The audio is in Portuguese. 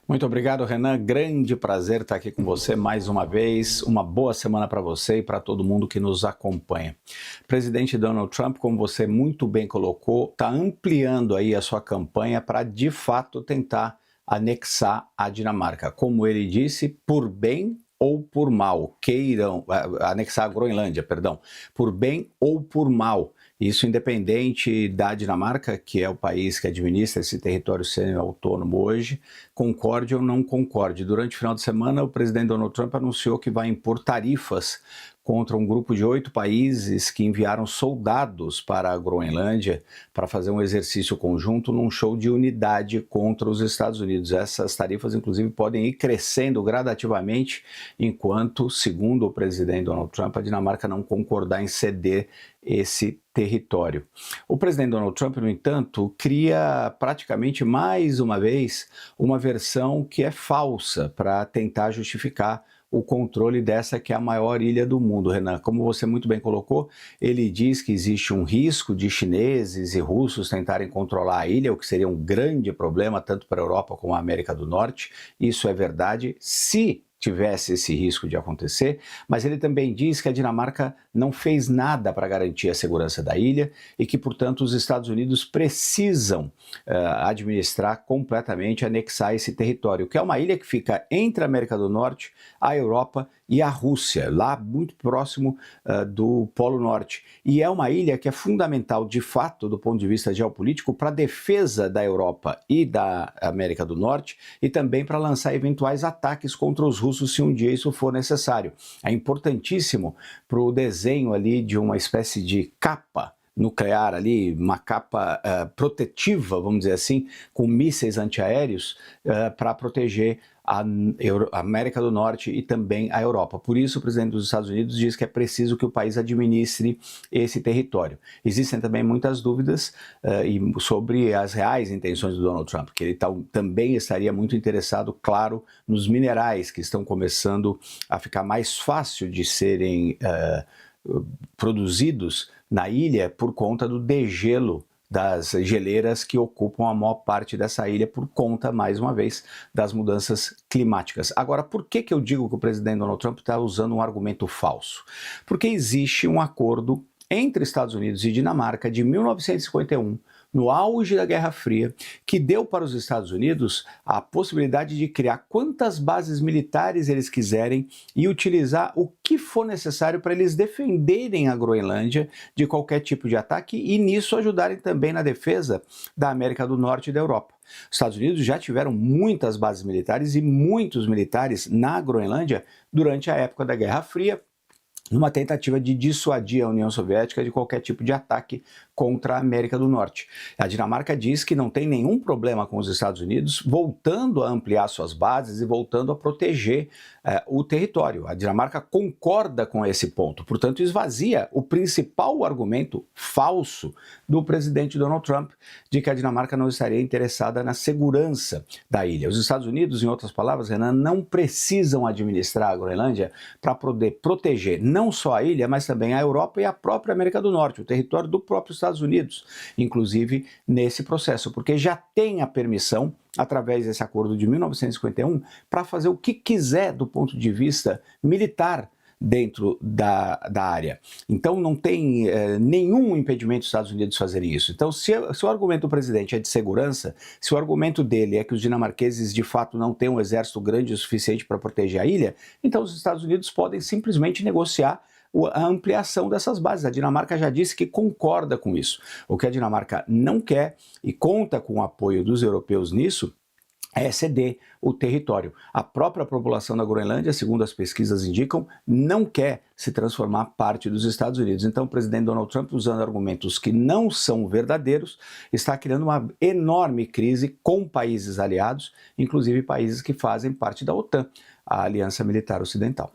Muito obrigado, Renan. Grande prazer estar aqui com você mais uma vez. Uma boa semana para você e para todo mundo que nos acompanha. O presidente Donald Trump, como você muito bem colocou, está ampliando aí a sua campanha para, de fato, tentar anexar a Dinamarca. Como ele disse, por bem ou por mal, anexar a Groenlândia, perdão, por bem ou por mal. Isso independente da Dinamarca, que é o país que administra esse território semi-autônomo hoje, concorde ou não concorde. Durante o final de semana, o presidente Donald Trump anunciou que vai impor tarifas contra um grupo de 8 países que enviaram soldados para a Groenlândia para fazer um exercício conjunto num show de unidade contra os Estados Unidos. Essas tarifas, inclusive, podem ir crescendo gradativamente enquanto, segundo o presidente Donald Trump, a Dinamarca não concordar em ceder esse território. O presidente Donald Trump, no entanto, cria praticamente mais uma vez uma versão que é falsa para tentar justificar o controle dessa que é a maior ilha do mundo, Renan. Como você muito bem colocou, ele diz que existe um risco de chineses e russos tentarem controlar a ilha, o que seria um grande problema tanto para a Europa como a América do Norte. Isso é verdade se tivesse esse risco de acontecer, mas ele também diz que a Dinamarca não fez nada para garantir a segurança da ilha e que, portanto, os Estados Unidos precisam administrar completamente, anexar esse território, que é uma ilha que fica entre a América do Norte, a Europa e a Rússia, lá muito próximo do Polo Norte. E é uma ilha que é fundamental, de fato, do ponto de vista geopolítico, para a defesa da Europa e da América do Norte e também para lançar eventuais ataques contra os russos se um dia isso for necessário. É importantíssimo para o desenho ali de uma espécie de capa nuclear ali, uma capa protetiva, vamos dizer assim, com mísseis antiaéreos para proteger a América do Norte e também a Europa. Por isso, o presidente dos Estados Unidos diz que é preciso que o país administre esse território. Existem também muitas dúvidas sobre as reais intenções do Donald Trump, que ele também estaria muito interessado, claro, nos minerais que estão começando a ficar mais fácil de serem produzidos na ilha por conta do degelo das geleiras que ocupam a maior parte dessa ilha por conta, mais uma vez, das mudanças climáticas. Agora, por que eu digo que o presidente Donald Trump está usando um argumento falso? Porque existe um acordo entre Estados Unidos e Dinamarca de 1951, no auge da Guerra Fria, que deu para os Estados Unidos a possibilidade de criar quantas bases militares eles quiserem e utilizar o que for necessário para eles defenderem a Groenlândia de qualquer tipo de ataque e nisso ajudarem também na defesa da América do Norte e da Europa. Os Estados Unidos já tiveram muitas bases militares e muitos militares na Groenlândia durante a época da Guerra Fria, numa tentativa de dissuadir a União Soviética de qualquer tipo de ataque contra a América do Norte. A Dinamarca diz que não tem nenhum problema com os Estados Unidos voltando a ampliar suas bases e voltando a proteger o território. A Dinamarca concorda com esse ponto, portanto esvazia o principal argumento falso do presidente Donald Trump de que a Dinamarca não estaria interessada na segurança da ilha. Os Estados Unidos, em outras palavras, Renan, não precisam administrar a Groenlândia para poder proteger não só a ilha, mas também a Europa e a própria América do Norte, o território do próprio Estados Unidos, inclusive nesse processo, porque já tem a permissão, através desse acordo de 1951, para fazer o que quiser do ponto de vista militar dentro da área. Então não tem nenhum impedimento dos Estados Unidos fazerem isso. Então se o argumento do presidente é de segurança, se o argumento dele é que os dinamarqueses de fato não têm um exército grande o suficiente para proteger a ilha, então os Estados Unidos podem simplesmente negociar a ampliação dessas bases. A Dinamarca já disse que concorda com isso. O que a Dinamarca não quer, e conta com o apoio dos europeus nisso, é ceder o território. A própria população da Groenlândia, segundo as pesquisas indicam, não quer se transformar parte dos Estados Unidos. Então o presidente Donald Trump, usando argumentos que não são verdadeiros, está criando uma enorme crise com países aliados, inclusive países que fazem parte da OTAN, a Aliança Militar Ocidental.